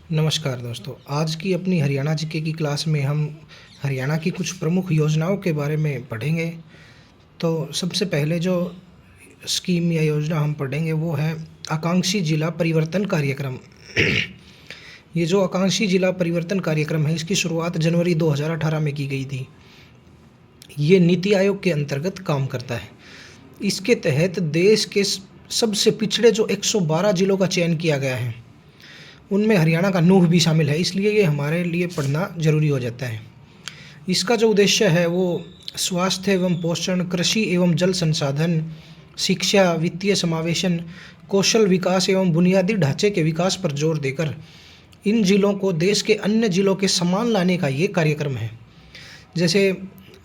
नमस्कार दोस्तों, आज की अपनी हरियाणा जीके की क्लास में हम हरियाणा की कुछ प्रमुख योजनाओं के बारे में पढ़ेंगे। तो सबसे पहले जो स्कीम या योजना हम पढ़ेंगे वो है आकांक्षी जिला परिवर्तन कार्यक्रम। ये जो आकांक्षी जिला परिवर्तन कार्यक्रम है, इसकी शुरुआत जनवरी 2018 में की गई थी। ये नीति आयोग के अंतर्गत काम करता है। इसके तहत देश के सबसे पिछड़े जो 112 जिलों का चयन किया गया है, उनमें हरियाणा का नूंह भी शामिल है, इसलिए ये हमारे लिए पढ़ना ज़रूरी हो जाता है। इसका जो उद्देश्य है वो स्वास्थ्य एवं पोषण, कृषि एवं जल संसाधन, शिक्षा, वित्तीय समावेशन, कौशल विकास एवं बुनियादी ढांचे के विकास पर जोर देकर इन जिलों को देश के अन्य जिलों के समान लाने का ये कार्यक्रम है। जैसे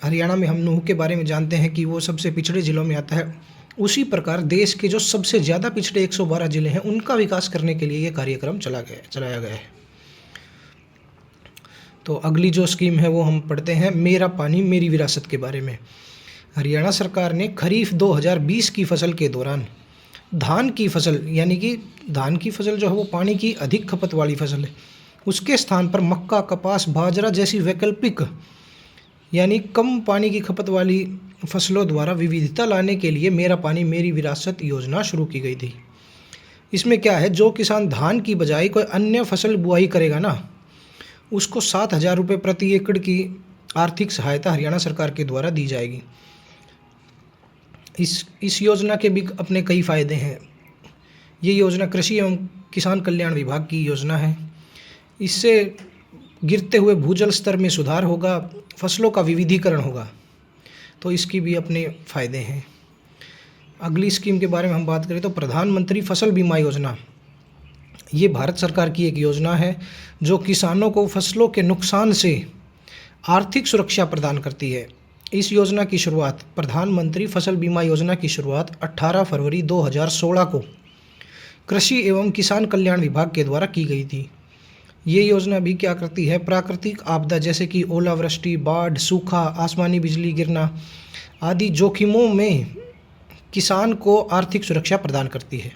हरियाणा में हम नूंह के बारे में जानते हैं कि वो सबसे पिछड़े जिलों में आता है, उसी प्रकार देश के जो सबसे ज़्यादा पिछड़े 112 जिले हैं, उनका विकास करने के लिए ये कार्यक्रम चलाया गया है। तो अगली जो स्कीम है वो हम पढ़ते हैं मेरा पानी मेरी विरासत के बारे में। हरियाणा सरकार ने खरीफ 2020 की फसल के दौरान धान की फसल, यानी कि धान की फसल जो है वो पानी की अधिक खपत वाली फसल है, उसके स्थान पर मक्का, कपास, बाजरा जैसी वैकल्पिक यानी कम पानी की खपत वाली फसलों द्वारा विविधता लाने के लिए मेरा पानी मेरी विरासत योजना शुरू की गई थी। इसमें क्या है, जो किसान धान की बजाय कोई अन्य फसल बुआई करेगा ना, उसको 7,000 रुपये प्रति एकड़ की आर्थिक सहायता हरियाणा सरकार के द्वारा दी जाएगी। इस योजना के भी अपने कई फ़ायदे हैं। ये योजना कृषि एवं किसान कल्याण विभाग की योजना है। इससे गिरते हुए भूजल स्तर में सुधार होगा, फसलों का विविधीकरण होगा, तो इसकी भी अपने फ़ायदे हैं। अगली स्कीम के बारे में हम बात करें तो प्रधानमंत्री फसल बीमा योजना। ये भारत सरकार की एक योजना है जो किसानों को फसलों के नुकसान से आर्थिक सुरक्षा प्रदान करती है। इस योजना की शुरुआत, प्रधानमंत्री फसल बीमा योजना की शुरुआत 18 फरवरी 2016 को कृषि एवं किसान कल्याण विभाग के द्वारा की गई थी। ये योजना भी क्या करती है, प्राकृतिक आपदा जैसे कि ओलावृष्टि, बाढ़, सूखा, आसमानी बिजली गिरना आदि जोखिमों में किसान को आर्थिक सुरक्षा प्रदान करती है।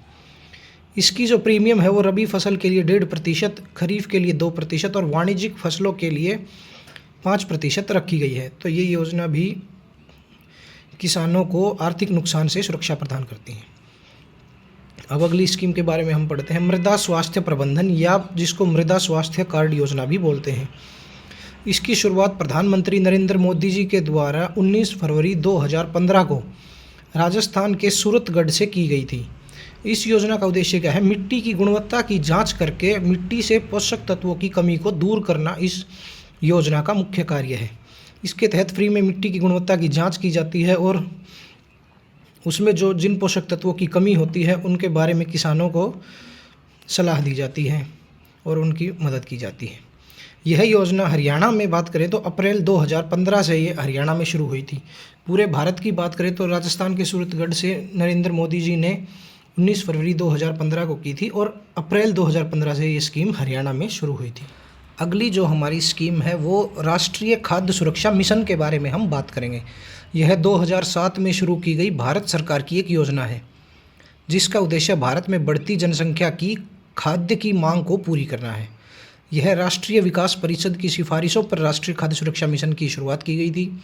इसकी जो प्रीमियम है वो रबी फसल के लिए 1.5%, खरीफ के लिए 2% और वाणिज्यिक फसलों के लिए 5% रखी गई है। तो ये योजना भी किसानों को आर्थिक नुकसान से सुरक्षा प्रदान करती है। अब अगली स्कीम के बारे में हम पढ़ते हैं मृदा स्वास्थ्य प्रबंधन, या जिसको मृदा स्वास्थ्य कार्ड योजना भी बोलते हैं। इसकी शुरुआत प्रधानमंत्री नरेंद्र मोदी जी के द्वारा 19 फरवरी 2015 को राजस्थान के सूरतगढ़ से की गई थी। इस योजना का उद्देश्य क्या है, मिट्टी की गुणवत्ता की जांच करके मिट्टी से पोषक तत्वों की कमी को दूर करना इस योजना का मुख्य कार्य है। इसके तहत फ्री में मिट्टी की गुणवत्ता की जांच की जाती है और उसमें जो जिन पोषक तत्वों की कमी होती है उनके बारे में किसानों को सलाह दी जाती है और उनकी मदद की जाती है। यह योजना हरियाणा में बात करें तो अप्रैल 2015 से ये हरियाणा में शुरू हुई थी। पूरे भारत की बात करें तो राजस्थान के सूरतगढ़ से नरेंद्र मोदी जी ने 19 फरवरी 2015 को की थी और अप्रैल 2015 से ये स्कीम हरियाणा में शुरू हुई थी। अगली जो हमारी स्कीम है वो राष्ट्रीय खाद्य सुरक्षा मिशन के बारे में हम बात करेंगे। यह 2007 में शुरू की गई भारत सरकार की एक योजना है जिसका उद्देश्य भारत में बढ़ती जनसंख्या की खाद्य की मांग को पूरी करना है। यह राष्ट्रीय विकास परिषद की सिफारिशों पर राष्ट्रीय खाद्य सुरक्षा मिशन की शुरुआत की गई थी।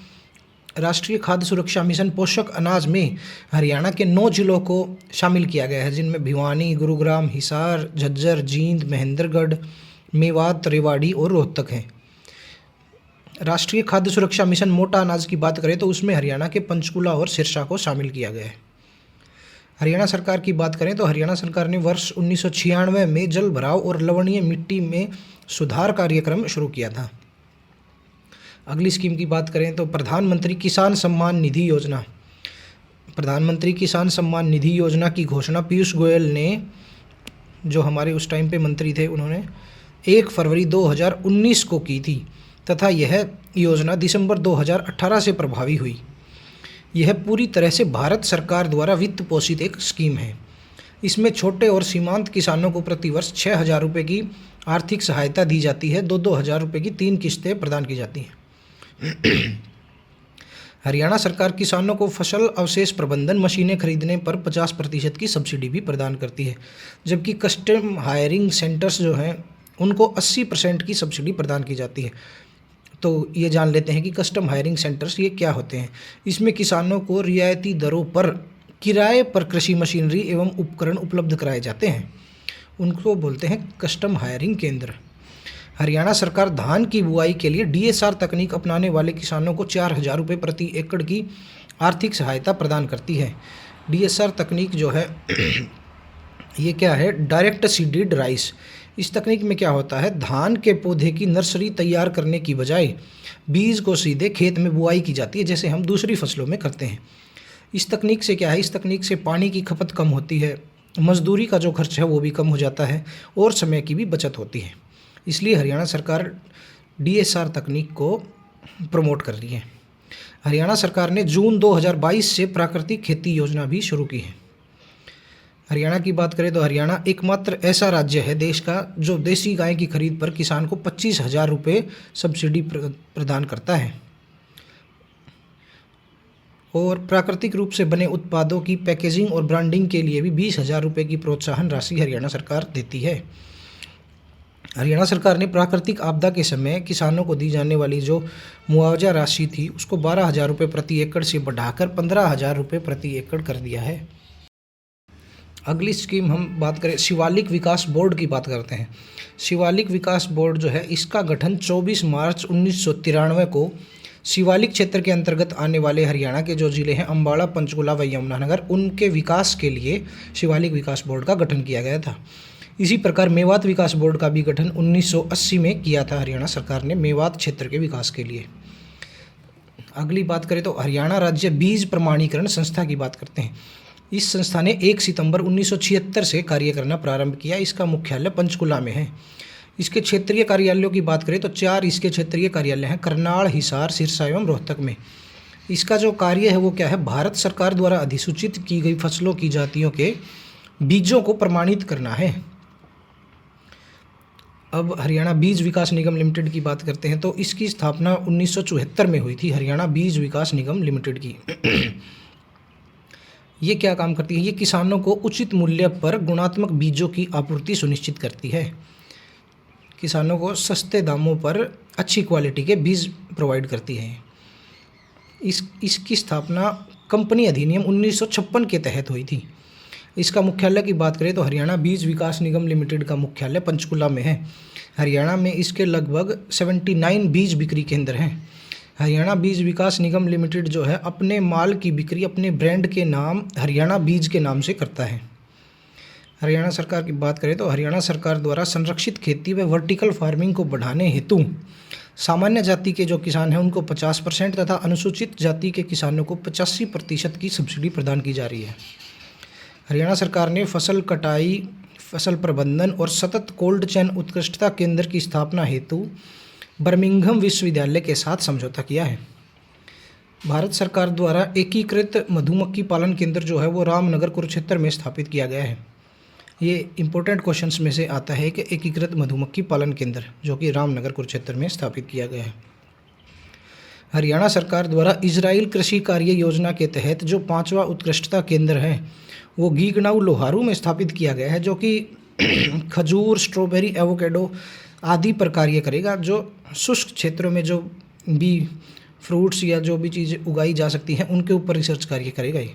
राष्ट्रीय खाद्य सुरक्षा मिशन पोषक अनाज में हरियाणा के 9 जिलों को शामिल किया गया है, जिनमें भिवानी, गुरुग्राम, हिसार, झज्जर, जींद, महेंद्रगढ़, मेवात, रेवाड़ी और रोहतक हैं। राष्ट्रीय खाद्य सुरक्षा मिशन मोटा अनाज की बात करें तो उसमें हरियाणा के पंचकूला और सिरसा को शामिल किया गया है। हरियाणा सरकार की बात करें तो हरियाणा सरकार ने वर्ष 1996 में जल भराव और लवणीय मिट्टी में सुधार कार्यक्रम शुरू किया था। अगली स्कीम की बात करें तो प्रधानमंत्री किसान सम्मान निधि योजना। प्रधानमंत्री किसान सम्मान निधि योजना की घोषणा पीयूष गोयल ने, जो हमारे उस टाइम पे मंत्री थे, उन्होंने 1 फरवरी 2019 को की थी तथा यह योजना दिसंबर 2018 से प्रभावी हुई। यह पूरी तरह से भारत सरकार द्वारा वित्त पोषित एक स्कीम है। इसमें छोटे और सीमांत किसानों को प्रतिवर्ष 6,000 रुपये की आर्थिक सहायता दी जाती है। 2-2 हज़ार रुपये की 3 किस्तें प्रदान की जाती हैं। हरियाणा सरकार किसानों को फसल अवशेष प्रबंधन मशीनें खरीदने पर 50% की सब्सिडी भी प्रदान करती है, जबकि कस्टम हायरिंग सेंटर्स जो हैं उनको 80% की सब्सिडी प्रदान की जाती है। तो ये जान लेते हैं कि कस्टम हायरिंग सेंटर्स ये क्या होते हैं। इसमें किसानों को रियायती दरों पर किराए पर कृषि मशीनरी एवं उपकरण उपलब्ध कराए जाते हैं, उनको बोलते हैं कस्टम हायरिंग केंद्र। हरियाणा सरकार धान की बुआई के लिए DSR तकनीक अपनाने वाले किसानों को 4,000 रुपये प्रति एकड़ की आर्थिक सहायता प्रदान करती है। DSR तकनीक जो है ये क्या है, डायरेक्ट सीडेड राइस। इस तकनीक में क्या होता है, धान के पौधे की नर्सरी तैयार करने की बजाय बीज को सीधे खेत में बुआई की जाती है, जैसे हम दूसरी फसलों में करते हैं। इस तकनीक से क्या है, इस तकनीक से पानी की खपत कम होती है, मजदूरी का जो खर्च है वो भी कम हो जाता है और समय की भी बचत होती है। इसलिए हरियाणा सरकार DSR तकनीक को प्रमोट कर रही है। हरियाणा सरकार ने जून 2022 से प्राकृतिक खेती योजना भी शुरू की है। हरियाणा की बात करें तो हरियाणा एकमात्र ऐसा राज्य है देश का जो देसी गाय की खरीद पर किसान को 25,000 रुपये सब्सिडी प्रदान करता है और प्राकृतिक रूप से बने उत्पादों की पैकेजिंग और ब्रांडिंग के लिए भी 20,000 रुपये की प्रोत्साहन राशि हरियाणा सरकार देती है। हरियाणा सरकार ने प्राकृतिक आपदा के समय किसानों को दी जाने वाली जो मुआवजा राशि थी उसको 12,000 रुपये प्रति एकड़ से बढ़ाकर 15,000 रुपये प्रति एकड़ कर दिया है। अगली स्कीम हम बात करें शिवालिक विकास बोर्ड की बात करते हैं। शिवालिक विकास बोर्ड जो है इसका गठन 24 मार्च 1993 को शिवालिक क्षेत्र के अंतर्गत आने वाले हरियाणा के जो ज़िले हैं अम्बाड़ा, पंचकुला व यमुनानगर, उनके विकास के लिए शिवालिक विकास बोर्ड का गठन किया गया था। इसी प्रकार मेवात विकास बोर्ड का भी गठन 1980 में किया था हरियाणा सरकार ने मेवात क्षेत्र के विकास के लिए। अगली बात करें तो हरियाणा राज्य बीज प्रमाणीकरण संस्था की बात करते हैं। इस संस्था ने 1 सितंबर 1976 से कार्य करना प्रारंभ किया। इसका मुख्यालय पंचकुला में है। इसके क्षेत्रीय कार्यालयों की बात करें तो 4 इसके क्षेत्रीय कार्यालय हैं, करनाल, हिसार, सिरसा एवं रोहतक में। इसका जो कार्य है वो क्या है, भारत सरकार द्वारा अधिसूचित की गई फसलों की जातियों के बीजों को प्रमाणित करना है। अब हरियाणा बीज विकास निगम लिमिटेड की बात करते हैं तो इसकी स्थापना 1974 में हुई थी, हरियाणा बीज विकास निगम लिमिटेड की। ये क्या काम करती है, ये किसानों को उचित मूल्य पर गुणात्मक बीजों की आपूर्ति सुनिश्चित करती है। किसानों को सस्ते दामों पर अच्छी क्वालिटी के बीज प्रोवाइड करती है। इसकी स्थापना कंपनी अधिनियम 1956 के तहत हुई थी। इसका मुख्यालय की बात करें तो हरियाणा बीज विकास निगम लिमिटेड का मुख्यालय पंचकुला में है। हरियाणा में इसके लगभग 79 बीज बिक्री केंद्र हैं। हरियाणा बीज विकास निगम लिमिटेड जो है अपने माल की बिक्री अपने ब्रांड के नाम हरियाणा बीज के नाम से करता है। हरियाणा सरकार की बात करें तो हरियाणा सरकार द्वारा संरक्षित खेती व वर्टिकल फार्मिंग को बढ़ाने हेतु सामान्य जाति के जो किसान हैं उनको 50% तथा अनुसूचित जाति के किसानों को 85% की सब्सिडी प्रदान की जा रही है। हरियाणा सरकार ने फसल कटाई, फसल प्रबंधन और सतत कोल्ड चेन उत्कृष्टता केंद्र की स्थापना हेतु बर्मिंघम विश्वविद्यालय के साथ समझौता किया है। भारत सरकार द्वारा एकीकृत मधुमक्खी पालन केंद्र जो है वो रामनगर कुरुक्षेत्र में स्थापित किया गया है। ये इंपॉर्टेंट क्वेश्चंस में से आता है कि एकीकृत मधुमक्खी पालन केंद्र जो कि रामनगर कुरुक्षेत्र में स्थापित किया गया है। हरियाणा सरकार द्वारा इजराइल कृषि कार्य योजना के तहत जो 5वां उत्कृष्टता केंद्र है वो गीगनाऊ लोहारू में स्थापित किया गया है, जो कि खजूर, स्ट्रॉबेरी, एवोकेडो आदि पर कार्य करेगा। जो शुष्क क्षेत्रों में जो भी फ्रूट्स या जो भी चीज़ें उगाई जा सकती हैं उनके ऊपर रिसर्च कार्य करेगा। ये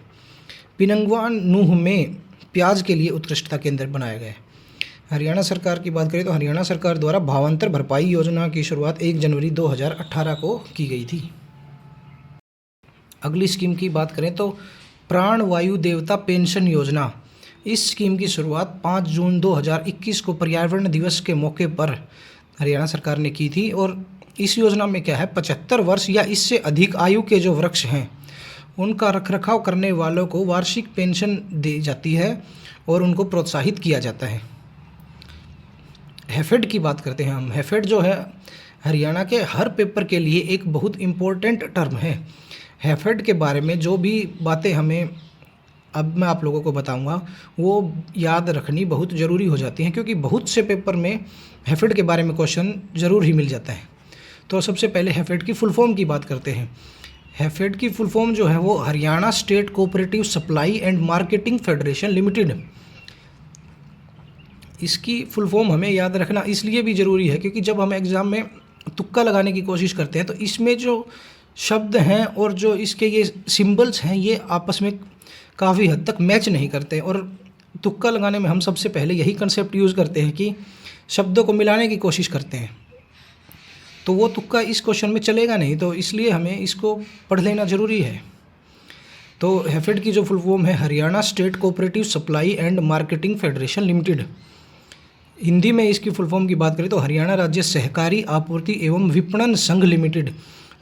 पिनंगवान नूह में प्याज के लिए उत्कृष्टता केंद्र बनाया गया है। हरियाणा सरकार की बात करें तो हरियाणा सरकार द्वारा भावांतर भरपाई योजना की शुरुआत 1 जनवरी 2018 को की गई थी। अगली स्कीम की बात करें तो प्राण वायु देवता पेंशन योजना। इस स्कीम की शुरुआत 5 जून 2021 को पर्यावरण दिवस के मौके पर हरियाणा सरकार ने की थी। और इस योजना में क्या है, 75 वर्ष या इससे अधिक आयु के जो वृक्ष हैं उनका रखरखाव करने वालों को वार्षिक पेंशन दी जाती है और उनको प्रोत्साहित किया जाता है। हैफेड की बात करते हैं हम। हैफेड जो है हरियाणा के हर पेपर के लिए एक बहुत इम्पोर्टेंट टर्म है। हैफेड के बारे में जो भी बातें हमें अब मैं आप लोगों को बताऊंगा वो याद रखनी बहुत ज़रूरी हो जाती हैं, क्योंकि बहुत से पेपर में हैफेड के बारे में क्वेश्चन ज़रूर ही मिल जाता है। तो सबसे पहले हैफेड की फुल फॉर्म की बात करते हैं। हैफेड की फुल फॉर्म जो है वो Haryana state cooperative supply and marketing federation limited. इसकी फुल फॉर्म हमें याद रखना इसलिए भी ज़रूरी है क्योंकि जब हम एग्ज़ाम में तुक्का लगाने की कोशिश करते हैं तो इसमें जो शब्द हैं और जो इसके ये सिंबल्स हैं ये आपस में काफ़ी हद तक मैच नहीं करते। और तुक्का लगाने में हम सबसे पहले यही कंसेप्ट यूज़ करते हैं कि शब्दों को मिलाने की कोशिश करते हैं, तो वो तुक्का इस क्वेश्चन में चलेगा नहीं, तो इसलिए हमें इसको पढ़ लेना ज़रूरी है। तो हैफेड की जो फुल फॉर्म है Haryana state cooperative supply and marketing federation limited. Hindi में इसकी फुल फॉर्म की बात करें तो हरियाणा राज्य सहकारी आपूर्ति एवं विपणन संघ लिमिटेड।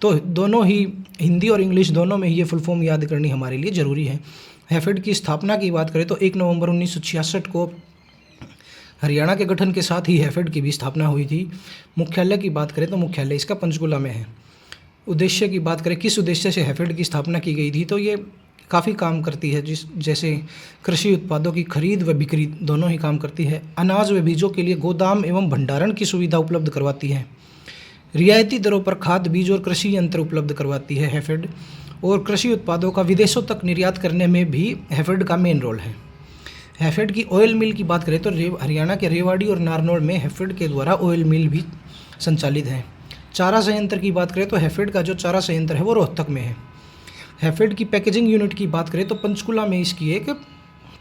तो दोनों ही हिंदी और इंग्लिश दोनों में ही ये फुल फॉर्म याद करनी हमारे लिए ज़रूरी है। हैफेड की स्थापना की बात करें तो 1 नवंबर 1966 को हरियाणा के गठन के साथ ही हैफेड की भी स्थापना हुई थी। मुख्यालय की बात करें तो मुख्यालय इसका पंचकुला में है। उद्देश्य की बात करें किस उद्देश्य से हैफेड की स्थापना की गई थी, तो ये काफ़ी काम करती है, जैसे कृषि उत्पादों की खरीद व बिक्री दोनों ही काम करती है। अनाज व बीजों के लिए गोदाम एवं भंडारण की सुविधा उपलब्ध करवाती है। रियायती दरों पर खाद बीज और कृषि यंत्र उपलब्ध करवाती है हैफेड। और कृषि उत्पादों का विदेशों तक निर्यात करने में भी हैफेड का मेन रोल है। हैफेड की ऑयल मिल की बात करें तो हरियाणा के रेवाड़ी और नारनौल में हैफेड के द्वारा ऑयल मिल भी संचालित है। चारा संयंत्र की बात करें तो हैफेड का जो चारा संयंत्र है वो रोहतक में है। हैफेड की पैकेजिंग यूनिट की बात करें तो पंचकुला में इसकी एक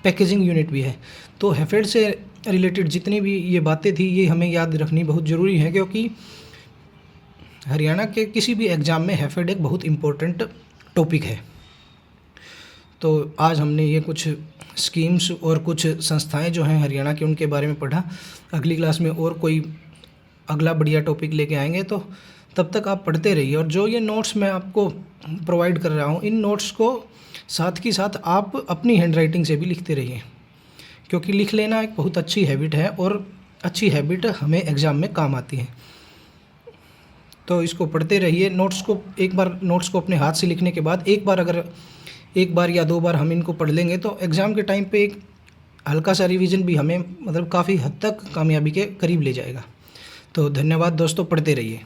पैकेजिंग यूनिट भी है। तो हैफेड से रिलेटेड जितनी भी ये बातें थी ये हमें याद रखनी बहुत ज़रूरी है, क्योंकि हरियाणा के किसी भी एग्ज़ाम में हैफेड एक बहुत इम्पोर्टेंट टॉपिक है। तो आज हमने ये कुछ स्कीम्स और कुछ संस्थाएं जो हैं हरियाणा के उनके बारे में पढ़ा। अगली क्लास में और कोई अगला बढ़िया टॉपिक लेके आएंगे, तो तब तक आप पढ़ते रहिए। और जो ये नोट्स मैं आपको प्रोवाइड कर रहा हूँ, इन नोट्स को साथ के साथ आप अपनी हैंडराइटिंग से भी लिखते रहिए, क्योंकि लिख लेना एक बहुत अच्छी हैबिट है और अच्छी हैबिट हमें एग्ज़ाम में काम आती है। तो इसको पढ़ते रहिए। एक बार नोट्स को अपने हाथ से लिखने के बाद एक बार या 2 बार हम इनको पढ़ लेंगे तो एग्ज़ाम के टाइम पे एक हल्का सा रिवीजन भी हमें काफ़ी हद तक कामयाबी के करीब ले जाएगा। तो धन्यवाद दोस्तों, पढ़ते रहिए।